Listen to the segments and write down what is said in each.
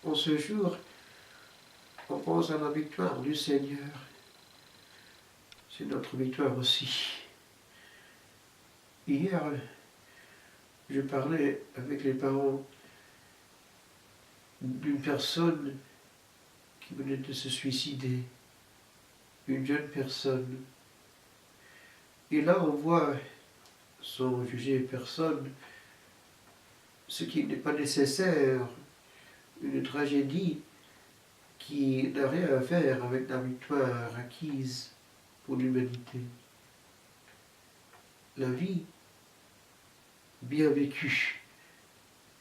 en ce jour, on pense à la victoire du Seigneur. C'est notre victoire aussi. Hier, je parlais avec les parents d'une personne qui venait de se suicider, une jeune personne. Et là, on voit, sans juger personne, ce qui n'est pas nécessaire, une tragédie qui n'a rien à faire avec la victoire acquise pour l'humanité. La vie bien vécue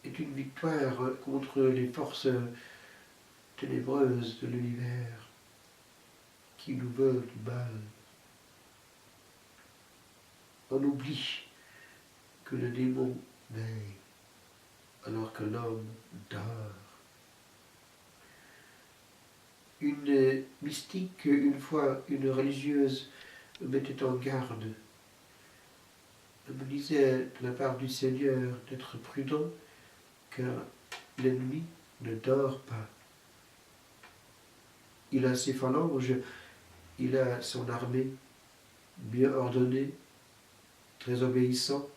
est une victoire contre les forces ténébreuses de l'univers qui nous veulent du mal. On oublie que le démon veille alors que l'homme dort. Une mystique, une fois, une religieuse me mettait en garde. Elle me disait de la part du Seigneur d'être prudent car l'ennemi ne dort pas. Il a ses phalanges, il a son armée bien ordonnée, très obéissant,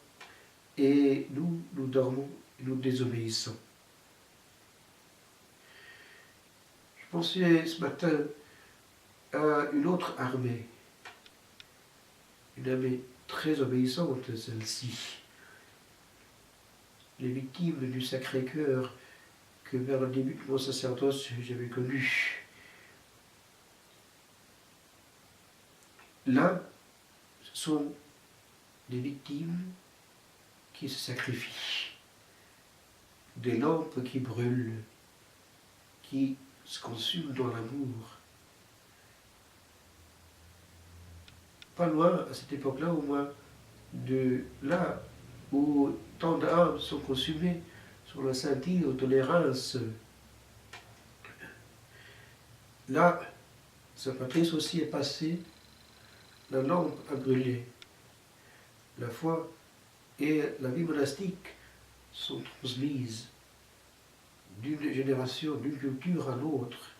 et nous dormons et nous désobéissons. Je pensais ce matin à une autre armée, une armée très obéissante, celle-ci. Les victimes du Sacré-Cœur que vers le début de mon sacerdoce j'avais connu. Là, ce sont des victimes qui se sacrifient, des lampes qui brûlent, qui se consument dans l'amour. Pas loin, à cette époque-là, au moins, de là où tant d'âmes sont consumées sur la Sainte-Île de Lérins. Là, Saint Patrice aussi est passé, la lampe a brûlé. La foi et la vie monastique sont transmises d'une génération, d'une culture à l'autre.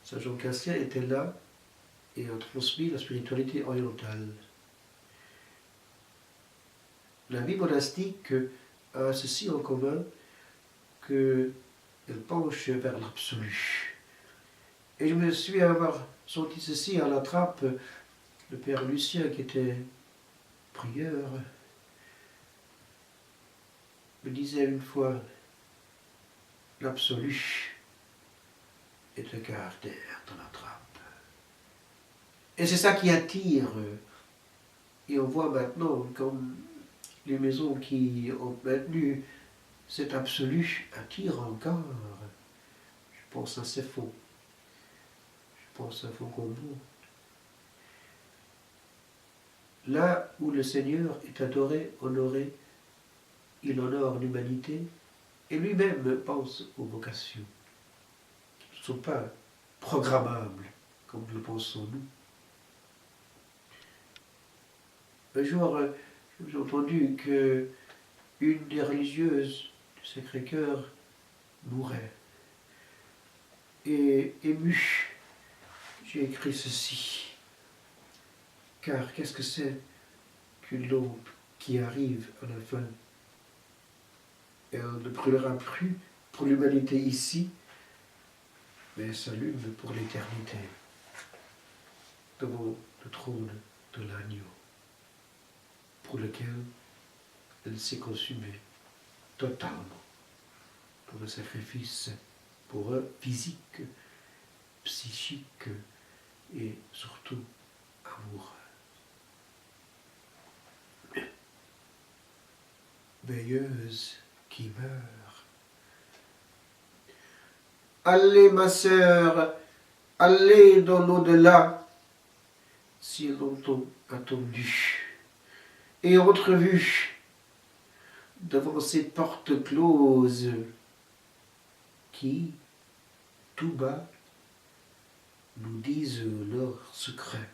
Saint Jean Cassien était là et a transmis la spiritualité orientale. La vie monastique a ceci en commun qu'elle penche vers l'absolu. Et je me suis avoir senti ceci à la trappe, le père Lucien qui était prieur me disait une fois, l'absolu est un caractère dans la trappe. Et c'est ça qui attire. Et on voit maintenant comme les maisons qui ont maintenu cet absolu attirent encore. Je pense à Séphon. Je pense à Faucombeau. Là où le Seigneur est adoré, honoré, il honore l'humanité et lui-même pense aux vocations qui ne sont pas programmables comme le pensons nous. Un jour, j'ai entendu qu'une des religieuses du Sacré-Cœur mourait. Et ému, j'ai écrit ceci. Car qu'est-ce que c'est qu'une lampe qui arrive à la fin? Elle ne brûlera plus pour l'humanité ici, mais elle s'allume pour l'éternité devant le trône de l'agneau, pour lequel elle s'est consumée totalement pour le sacrifice pour eux physique, psychique et surtout amoureux. Veilleuse qui meurt. Allez ma sœur, allez dans l'au-delà, si longtemps attendu et entrevu devant ces portes closes qui, tout bas, nous disent leurs secrets.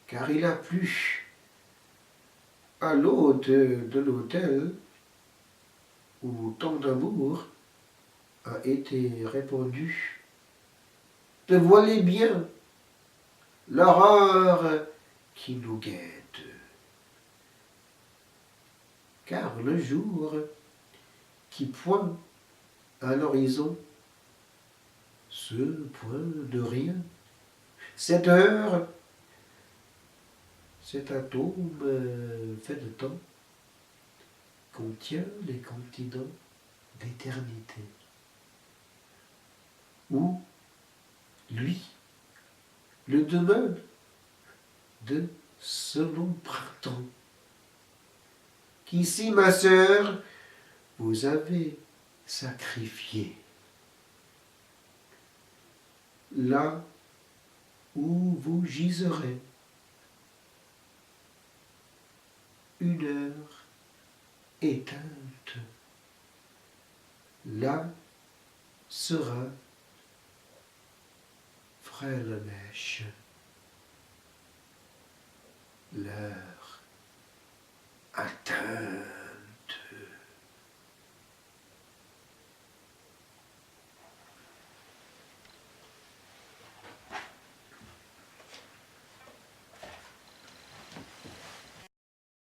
Car il a plu à l'hôte de l'autel, où tant d'amour a été répandu, te voilez bien l'horreur qui nous guette. Car le jour qui pointe à l'horizon, ce point de rien, cette heure, cet atome fait de temps, contient les continents d'éternité. Où, lui, le demain de ce long printemps, qu'ici, ma sœur, vous avez sacrifié. Là où vous giserez, une heure éteinte, là sera frêle mèche.